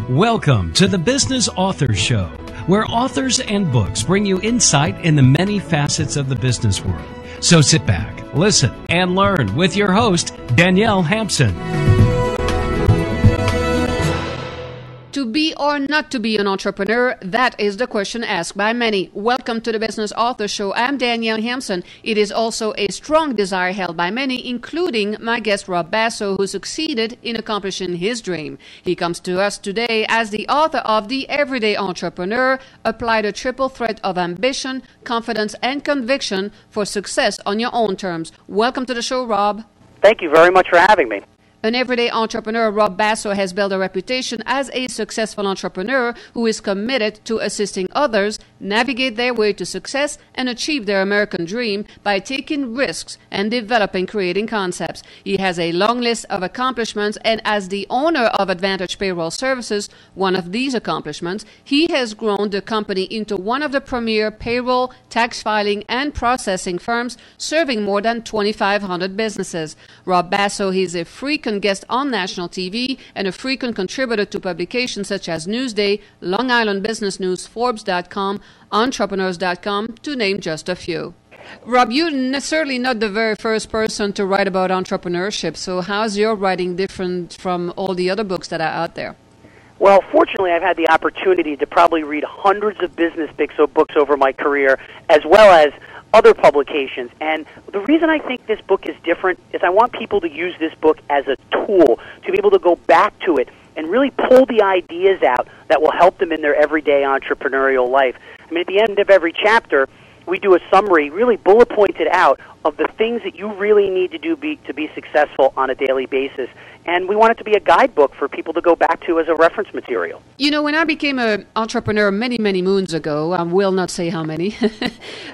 Welcome to the Business Authors Show, where authors and books bring you insight in the many facets of the business world. So sit back, listen, and learn with your host, Danielle Hampson. To be or not to be an entrepreneur, that is the question asked by many. Welcome to the Business Author Show. I'm Danielle Hampson. It is also a strong desire held by many, including my guest Rob Basso, who succeeded in accomplishing his dream. He comes to us today as the author of The Everyday Entrepreneur, Apply the Triple Threat of Ambition, Confidence, and Conviction for Success on Your Own Terms. Welcome to the show, Rob. Thank you very much for having me. An everyday entrepreneur, Rob Basso has built a reputation as a successful entrepreneur who is committed to assisting others navigate their way to success and achieve their American dream by taking risks and developing creating concepts. He has a long list of accomplishments, and as the owner of Advantage Payroll Services, one of these accomplishments, he has grown the company into one of the premier payroll, tax filing, and processing firms, serving more than 2,500 businesses. Rob Basso is a frequent guest on national TV and a frequent contributor to publications such as Newsday, Long Island Business News, Forbes.com, Entrepreneurs.com, to name just a few. Rob, you're necessarily not the very first person to write about entrepreneurship, so how's your writing different from all the other books that are out there? Well, fortunately, I've had the opportunity to probably read hundreds of business books over my career, as well as other publications. And the reason I think this book is different is I want people to use this book as a tool to be able to go back to it and really pull the ideas out that will help them in their everyday entrepreneurial life. I mean, at the end of every chapter, we do a summary, really bullet pointed out, of the things that you really need to do to be successful on a daily basis. And we want it to be a guidebook for people to go back to as a reference material. You know, when I became an entrepreneur many, many moons ago, I will not say how many,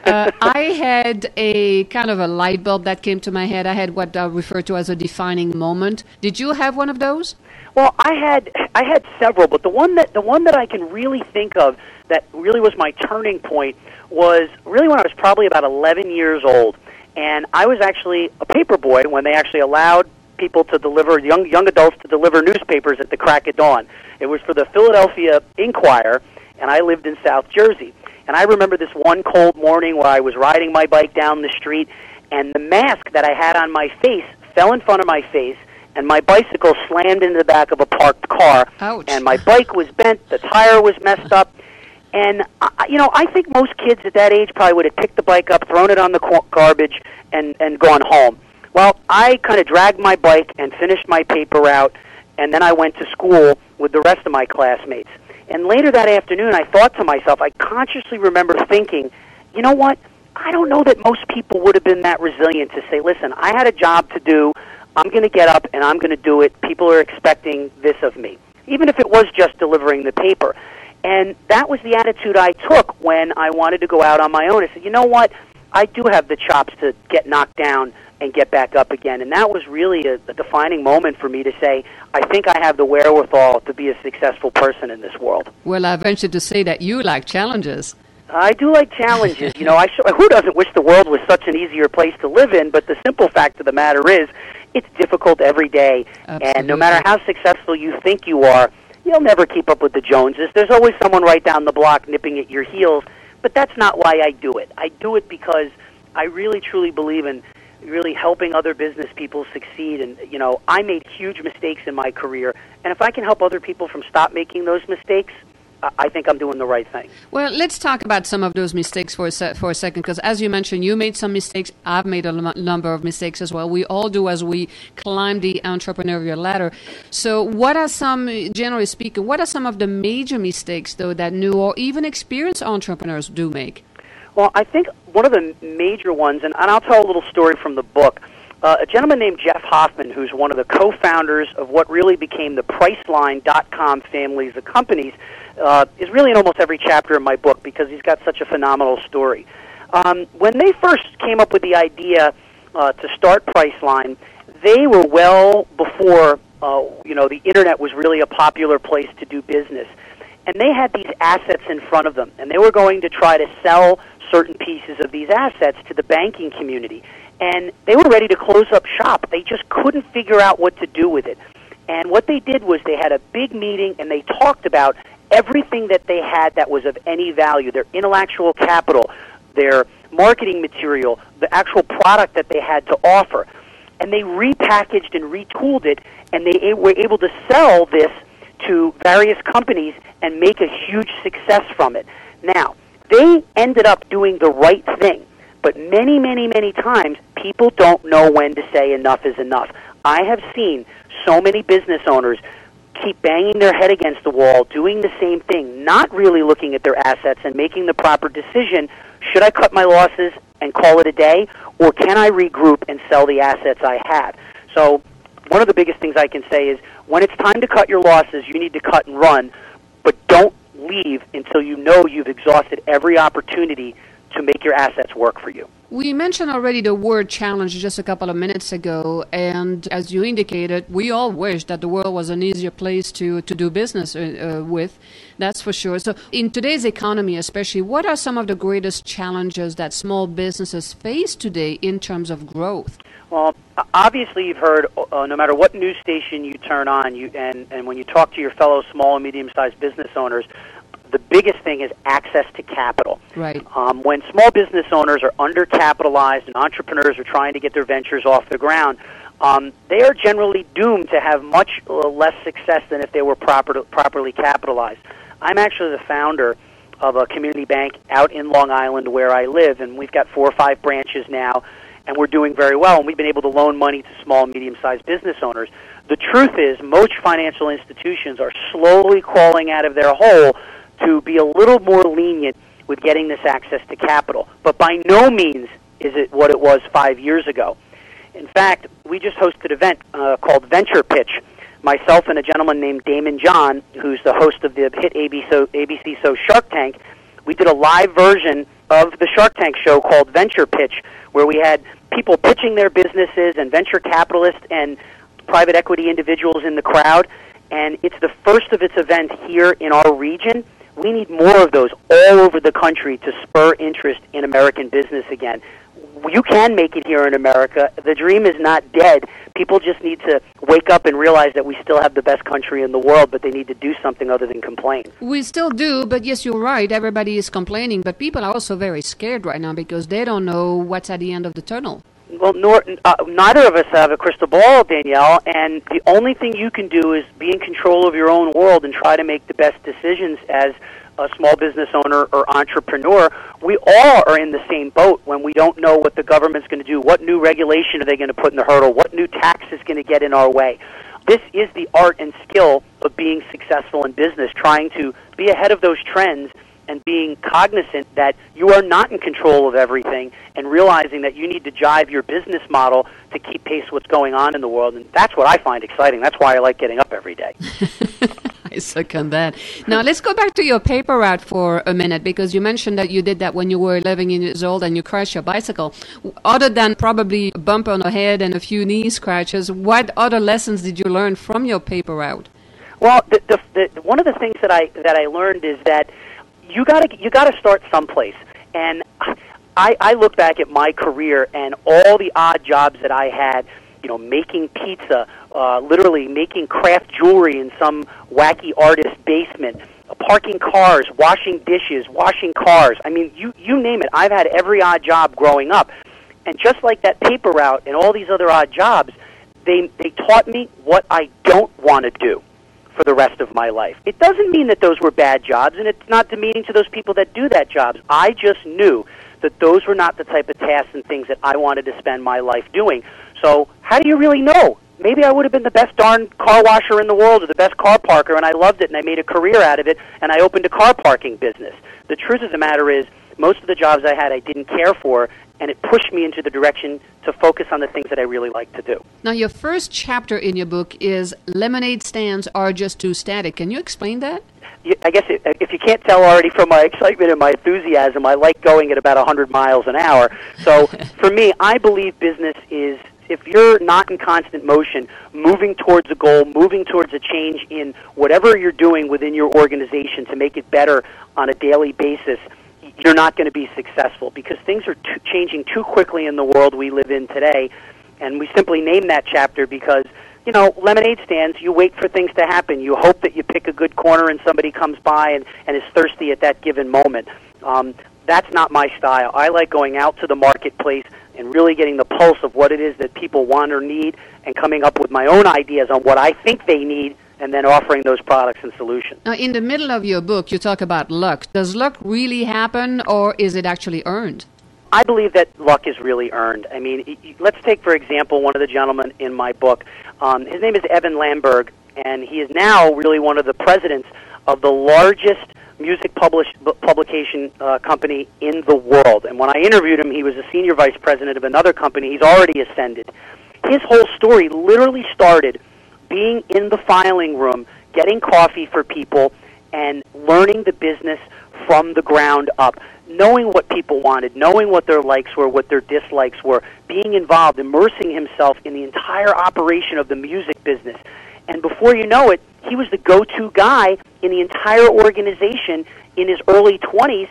I had a kind of a light bulb that came to my head. I had what I refer to as a defining moment. Did you have one of those? Well, I had several, but the one that I can really think of that really was my turning point was really when I was probably about 11 years old. And I was actually a paper boy when they actually allowed people to deliver, young adults to deliver newspapers at the crack of dawn. It was for the Philadelphia Inquirer, and I lived in South Jersey. And I remember this one cold morning where I was riding my bike down the street, and the mask that I had on my face fell in front of my face, and my bicycle slammed into the back of a parked car. Ouch. And my bike was bent, the tire was messed up. And, I think most kids at that age probably would have picked the bike up, thrown it on the garbage, and gone home. Well, I kind of dragged my bike and finished my paper route, and then I went to school with the rest of my classmates. And later that afternoon, I thought to myself, I consciously remember thinking, you know what, I don't know that most people would have been that resilient to say, listen, I had a job to do, I'm going to get up and I'm going to do it, people are expecting this of me, even if it was just delivering the paper. And that was the attitude I took when I wanted to go out on my own. I said, you know what, I do have the chops to get knocked down and get back up again. And that was really a defining moment for me to say, I think I have the wherewithal to be a successful person in this world. Well, I venture to say that you like challenges. I do like challenges. Who doesn't wish the world was such an easier place to live in? But the simple fact of the matter is, it's difficult every day. Absolutely. And no matter how successful you think you are, you'll never keep up with the Joneses. There's always someone right down the block nipping at your heels. But that's not why I do it. I do it because I really, truly believe in really helping other business people succeed. And, I made huge mistakes in my career. And if I can help other people from stop making those mistakes, I think I'm doing the right thing. Well, let's talk about some of those mistakes for a second, because as you mentioned, you made some mistakes. I've made a number of mistakes as well. We all do as we climb the entrepreneurial ladder. So generally speaking, what are some of the major mistakes, though, that new or even experienced entrepreneurs do make? Well, I think one of the major ones, and I'll tell a little story from the book. A gentleman named Jeff Hoffman, who's one of the co-founders of what really became the Priceline.com families of companies, is really in almost every chapter of my book because he's got such a phenomenal story. When they first came up with the idea to start Priceline, they were well before the internet was really a popular place to do business. And they had these assets in front of them, and they were going to try to sell certain pieces of these assets to the banking community. And they were ready to close up shop. They just couldn't figure out what to do with it. And what they did was they had a big meeting and they talked about everything that they had that was of any value, their intellectual capital, their marketing material, the actual product that they had to offer. And they repackaged and retooled it, and they were able to sell this to various companies and make a huge success from it. Now, they ended up doing the right thing, but many, many, many times people don't know when to say enough is enough. I have seen so many business owners keep banging their head against the wall, doing the same thing, not really looking at their assets and making the proper decision. Should I cut my losses and call it a day, or can I regroup and sell the assets I have? So one of the biggest things I can say is when it's time to cut your losses, you need to cut and run, but don't leave until you know you've exhausted every opportunity to make your assets work for you. We mentioned already the word challenge just a couple of minutes ago, and as you indicated, we all wish that the world was an easier place to do business with, that's for sure. So in today's economy especially, what are some of the greatest challenges that small businesses face today in terms of growth? Well, obviously you've heard, no matter what news station you turn on, and when you talk to your fellow small and medium-sized business owners, the biggest thing is access to capital. Right. When small business owners are undercapitalized and entrepreneurs are trying to get their ventures off the ground, they are generally doomed to have much less success than if they were properly capitalized. I'm actually the founder of a community bank out in Long Island where I live, and we've got 4 or 5 branches now, and we're doing very well, and we've been able to loan money to small and medium-sized business owners. The truth is most financial institutions are slowly crawling out of their hole to be a little more lenient with getting this access to capital. But by no means is it what it was 5 years ago. In fact, we just hosted an event called Venture Pitch. Myself and a gentleman named Damon John, who's the host of the hit ABC show Shark Tank, we did a live version of the Shark Tank show called Venture Pitch, where we had people pitching their businesses and venture capitalists and private equity individuals in the crowd. And it's the first of its event here in our region. We need more of those all over the country to spur interest in American business again. You can make it here in America. The dream is not dead. People just need to wake up and realize that we still have the best country in the world, but they need to do something other than complain. We still do, but yes, you're right. Everybody is complaining, but people are also very scared right now because they don't know what's at the end of the tunnel. Well, neither of us have a crystal ball, Danielle, and the only thing you can do is be in control of your own world and try to make the best decisions as a small business owner or entrepreneur. We all are in the same boat when we don't know what the government's going to do, what new regulation are they going to put in the hurdle, what new tax is going to get in our way. This is the art and skill of being successful in business, trying to be ahead of those trends and being cognizant that you are not in control of everything and realizing that you need to jive your business model to keep pace with what's going on in the world. And that's what I find exciting. That's why I like getting up every day. I second that. Now, let's go back to your paper route for a minute, because you mentioned that you did that when you were 11 years old and you crashed your bicycle. Other than probably a bump on the head and a few knee scratches, what other lessons did you learn from your paper route? Well, one of the things that I learned is that you gotta start someplace. And I look back at my career and all the odd jobs that I had, making pizza, literally making craft jewelry in some wacky artist basement, parking cars, washing dishes, washing cars. I mean, you name it. I've had every odd job growing up. And just like that paper route and all these other odd jobs, they taught me what I don't want to do for the rest of my life. It doesn't mean that those were bad jobs, and it's not demeaning to those people that do that jobs. I just knew that those were not the type of tasks and things that I wanted to spend my life doing. So how do you really know? Maybe I would have been the best darn car washer in the world or the best car parker, and I loved it, and I made a career out of it, and I opened a car parking business. The truth of the matter is, most of the jobs I had I didn't care for, and it pushed me into the direction to focus on the things that I really like to do. Now, your first chapter in your book is Lemonade Stands Are Just Too Static. Can you explain that? I guess if you can't tell already from my excitement and my enthusiasm, I like going at about 100 miles an hour. So for me, I believe business is, if you're not in constant motion, moving towards a goal, moving towards a change in whatever you're doing within your organization to make it better on a daily basis, you're not going to be successful, because things are changing too quickly in the world we live in today. And we simply named that chapter because lemonade stands, you wait for things to happen. You hope that you pick a good corner and somebody comes by and is thirsty at that given moment. That's not my style. I like going out to the marketplace and really getting the pulse of what it is that people want or need and coming up with my own ideas on what I think they need and then offering those products and solutions. Now, in the middle of your book, you talk about luck. Does luck really happen, or is it actually earned? I believe that luck is really earned. I mean, let's take, for example, one of the gentlemen in my book. His name is Evan Lamberg, and he is now really one of the presidents of the largest music publication company in the world. And when I interviewed him, he was a senior vice president of another company. He's already ascended. His whole story literally started being in the filing room, getting coffee for people, and learning the business from the ground up, knowing what people wanted, knowing what their likes were, what their dislikes were, being involved, immersing himself in the entire operation of the music business. And before you know it, he was the go-to guy in the entire organization in his early 20s.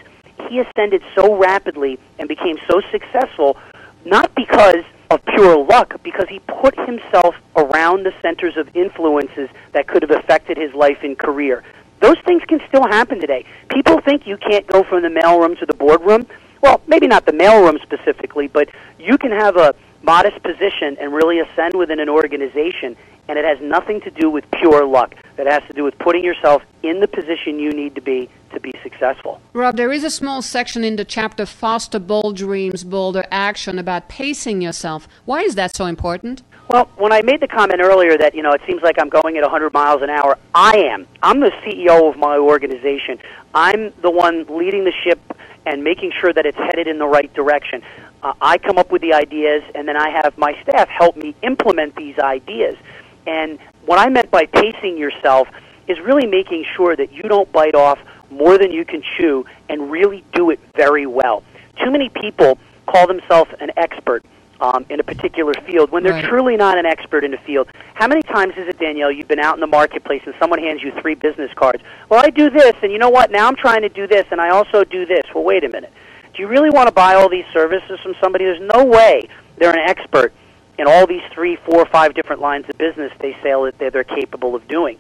He ascended so rapidly and became so successful, not because of pure luck, because he put himself around the centers of influences that could have affected his life and career. Those things can still happen today. People think you can't go from the mailroom to the boardroom. Well, maybe not the mailroom specifically, but you can have a modest position and really ascend within an organization, and it has nothing to do with pure luck. That has to do with putting yourself in the position you need to be successful. Rob, there is a small section in the chapter Foster Bold Dreams, Bolder Action about pacing yourself. Why is that so important? Well, when I made the comment earlier that, it seems like I'm going at 100 miles an hour, I am. I'm the CEO of my organization. I'm the one leading the ship and making sure that it's headed in the right direction. I come up with the ideas, and then I have my staff help me implement these ideas. And what I meant by pacing yourself is really making sure that you don't bite off more than you can chew and really do it very well. Too many people call themselves an expert in a particular field when they're truly not an expert in the field. How many times is it, Danielle, you've been out in the marketplace and someone hands you 3 business cards? Well, I do this, and you know what? Now I'm trying to do this, and I also do this. Well, wait a minute. Do you really want to buy all these services from somebody? There's no way they're an expert in all these 3, 4, 5 different lines of business they say that they're capable of doing.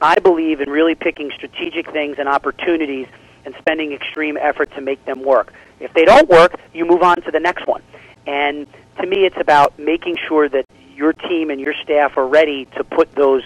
I believe in really picking strategic things and opportunities and spending extreme effort to make them work. If they don't work, you move on to the next one. And to me, it's about making sure that your team and your staff are ready to put those,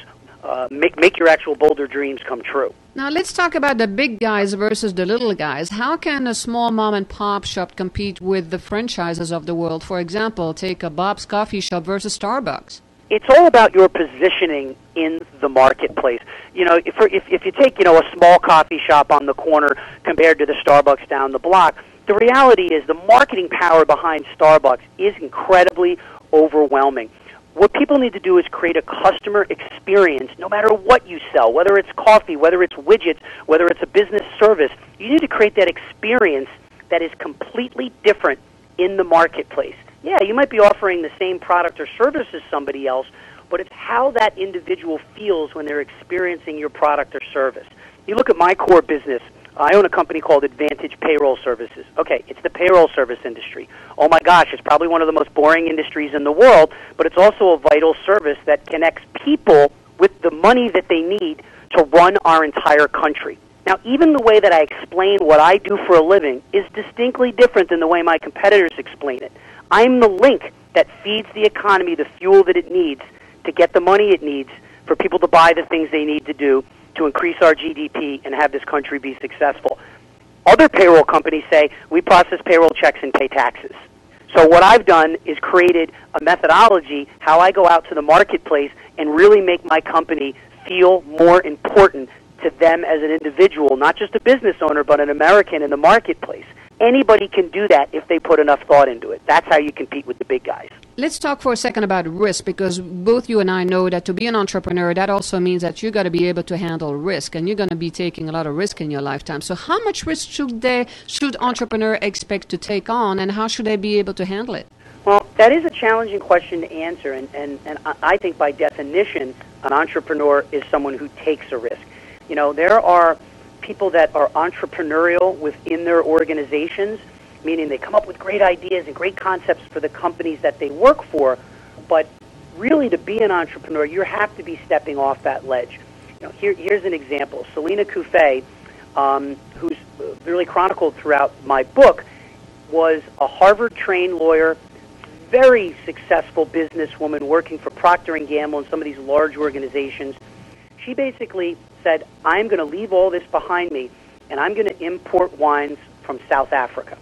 make your actual bolder dreams come true. Now let's talk about the big guys versus the little guys. How can a small mom and pop shop compete with the franchises of the world? For example, take a Bob's Coffee Shop versus Starbucks. It's all about your positioning in the marketplace. If you take, a small coffee shop on the corner compared to the Starbucks down the block, the reality is the marketing power behind Starbucks is incredibly overwhelming. What people need to do is create a customer experience no matter what you sell, whether it's coffee, whether it's widgets, whether it's a business service. You need to create that experience that is completely different in the marketplace. Yeah, you might be offering the same product or service as somebody else, but it's how that individual feels when they're experiencing your product or service. You look at my core business. I own a company called Advantage Payroll Services. Okay, it's the payroll service industry. Oh my gosh, it's probably one of the most boring industries in the world, but it's also a vital service that connects people with the money that they need to run our entire country. Now, even the way that I explain what I do for a living is distinctly different than the way my competitors explain it. I'm the link that feeds the economy the fuel that it needs to get the money it needs for people to buy the things they need to do to increase our GDP and have this country be successful. Other payroll companies say, we process payroll checks and pay taxes. So what I've done is created a methodology how I go out to the marketplace and really make my company feel more important to them as an individual, not just a business owner, but an American in the marketplace. Anybody can do that if they put enough thought into it. That's how you compete with the big guys. Let's talk for a second about risk, because both you and I know that to be an entrepreneur, that also means that you got to be able to handle risk, and you're going to be taking a lot of risk in your lifetime. So how much risk should entrepreneur expect to take on, and how should they be able to handle it? Well, that is a challenging question to answer, and I think by definition, an entrepreneur is someone who takes a risk. There are people that are entrepreneurial within their organizations, meaning they come up with great ideas and great concepts for the companies that they work for, but really, to be an entrepreneur, you have to be stepping off that ledge. Here's an example. Selena Kufay, who's really chronicled throughout my book, was a Harvard-trained lawyer, very successful businesswoman working for Procter & Gamble and some of these large organizations. She basically said, I'm going to leave all this behind me, and I'm going to import wines from South Africa.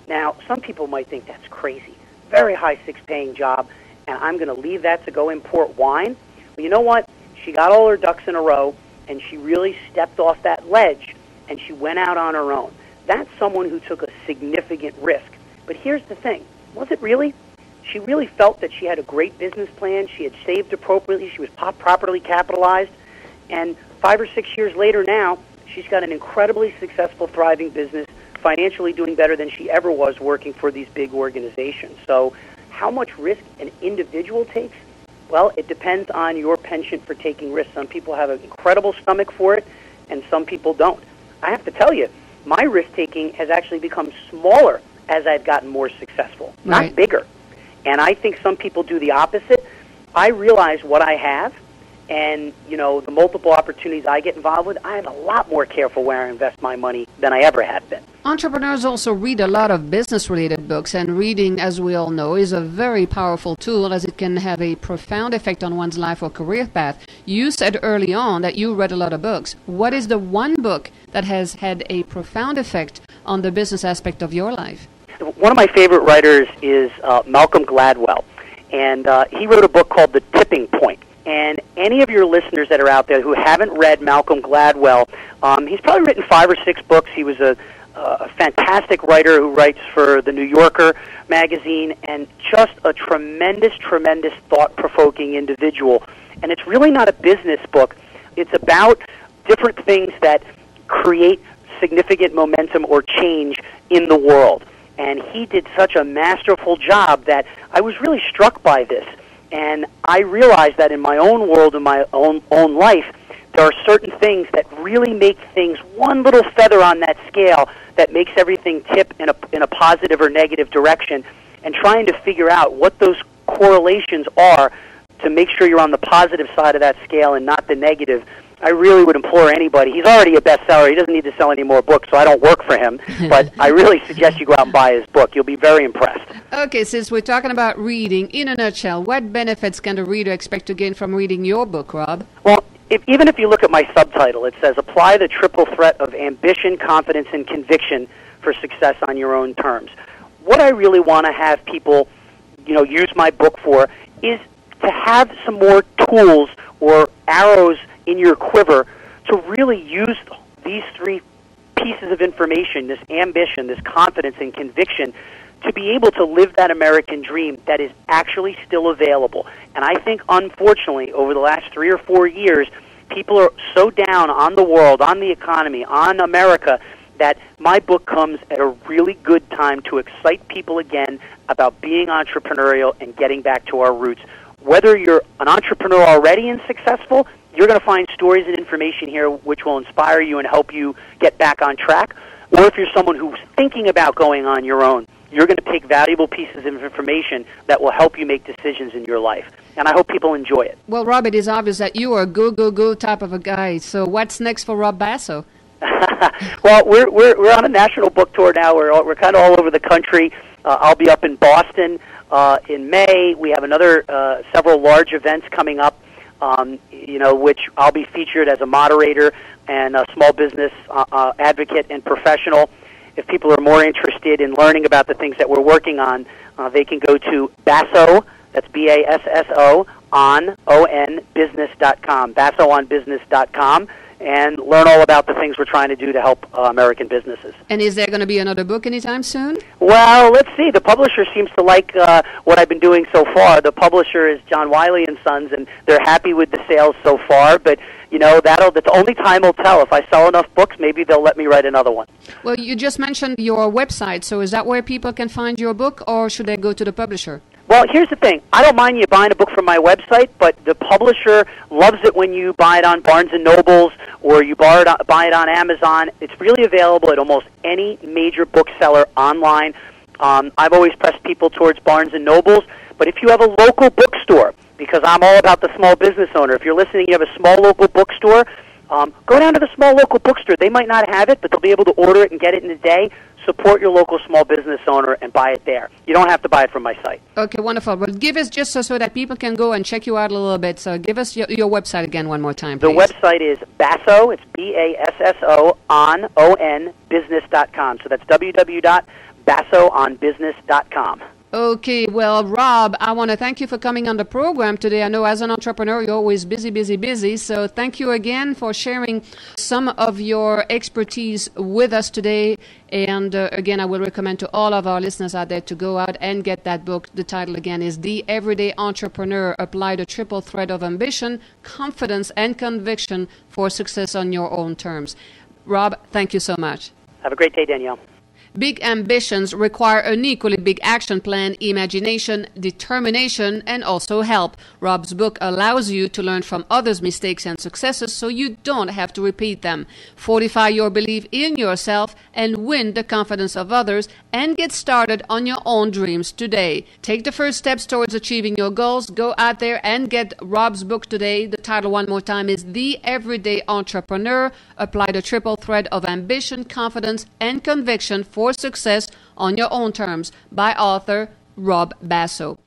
Now, some people might think that's crazy. Very high six-paying job, and I'm going to leave that to go import wine? Well, you know what? She got all her ducks in a row, and she really stepped off that ledge, and she went out on her own. That's someone who took a significant risk. But here's the thing. Was it really? She really felt that she had a great business plan. She had saved appropriately. She was properly capitalized. And 5 or 6 years later now, she's got an incredibly successful, thriving business, financially doing better than she ever was working for these big organizations. So how much risk an individual takes? Well, it depends on your penchant for taking risks. Some people have an incredible stomach for it, and some people don't. I have to tell you, my risk-taking has actually become smaller as I've gotten more successful, not bigger. And I think some people do the opposite. I realize what I have, and, the multiple opportunities I get involved with, I am a lot more careful where I invest my money than I ever have been. Entrepreneurs also read a lot of business-related books, and reading, as we all know, is a very powerful tool as it can have a profound effect on one's life or career path. You said early on that you read a lot of books. What is the one book that has had a profound effect on the business aspect of your life? One of my favorite writers is Malcolm Gladwell, and he wrote a book called The Tipping Point. And any of your listeners that are out there who haven't read Malcolm Gladwell, he's probably written 5 or 6 books. He was a fantastic writer who writes for The New Yorker magazine, and just a tremendous thought-provoking individual. And it's really not a business book. It's about different things that create significant momentum or change in the world. And he did such a masterful job that I was really struck by this. And I realized that in my own world, in my own life, there are certain things that really make things one little feather on that scale that makes everything tip in a positive or negative direction. And trying to figure out what those correlations are to make sure you're on the positive side of that scale and not the negative, I really would implore anybody. He's already a bestseller. He doesn't need to sell any more books, so I don't work for him. But I really suggest you go out and buy his book. You'll be very impressed. Okay, since we're talking about reading, in a nutshell, what benefits can the reader expect to gain from reading your book, Rob? Well, even if you look at my subtitle, it says, Apply the Triple Threat of Ambition, Confidence, and Conviction for Success on Your Own Terms. What I really want to have people, use my book for is to have some more tools or arrows in your quiver to really use these 3 pieces of information, this ambition, this confidence, and conviction, to be able to live that American dream that is actually still available. And I think, unfortunately, over the last 3 or 4 years, people are so down on the world, on the economy, on America, that my book comes at a really good time to excite people again about being entrepreneurial and getting back to our roots. Whether you're an entrepreneur already and successful, you're going to find stories and information here which will inspire you and help you get back on track. Or if you're someone who's thinking about going on your own, you're going to take valuable pieces of information that will help you make decisions in your life. And I hope people enjoy it. Well, Rob, it is obvious that you are a go type of a guy. So what's next for Rob Basso? Well, we're on a national book tour now. We're kind of all over the country. I'll be up in Boston in May. We have another several large events coming up. Which I'll be featured as a moderator and a small business advocate and professional. If people are more interested in learning about the things that we're working on, they can go to Basso, that's BASSO, onbusiness.com, BassoOnBusiness.com, and learn all about the things we're trying to do to help American businesses. And is there going to be another book anytime soon? Well, let's see. The publisher seems to like what I've been doing so far. The publisher is John Wiley & Sons, and they're happy with the sales so far. But, that's only time will tell. If I sell enough books, maybe they'll let me write another one. Well, you just mentioned your website. So is that where people can find your book, or should they go to the publisher? Well, here's the thing. I don't mind you buying a book from my website, but the publisher loves it when you buy it on Barnes & Nobles or you buy it on Amazon. It's really available at almost any major bookseller online. I've always pressed people towards Barnes & Nobles, but if you have a local bookstore because I'm all about the small business owner. If you're listening, you have a small local bookstore, go down to the small local bookstore. They might not have it, but they'll be able to order it and get it in a day. Support your local small business owner and buy it there. You don't have to buy it from my site. Okay, wonderful. Well, give us just so that people can go and check you out a little bit. So give us your website again one more time, please. The website is Basso, it's BASSO, on business.com. So that's www.bassoonbusiness.com. Okay, well, Rob, I want to thank you for coming on the program today. I know as an entrepreneur, you're always busy. So thank you again for sharing some of your expertise with us today. And again, I will recommend to all of our listeners out there to go out and get that book. The title again is The Everyday Entrepreneur. Apply the triple thread of ambition, confidence, and conviction for success on your own terms. Rob, thank you so much. Have a great day, Danielle. Big ambitions require an equally big action plan, imagination, determination, and also help. Rob's book allows you to learn from others' mistakes and successes so you don't have to repeat them. Fortify your belief in yourself and win the confidence of others, and get started on your own dreams today. Take the first steps towards achieving your goals. Go out there and get Rob's book today. The title one more time is The Everyday Entrepreneur. Apply the triple thread of ambition, confidence, and conviction for success on your own terms, by author Rob Basso.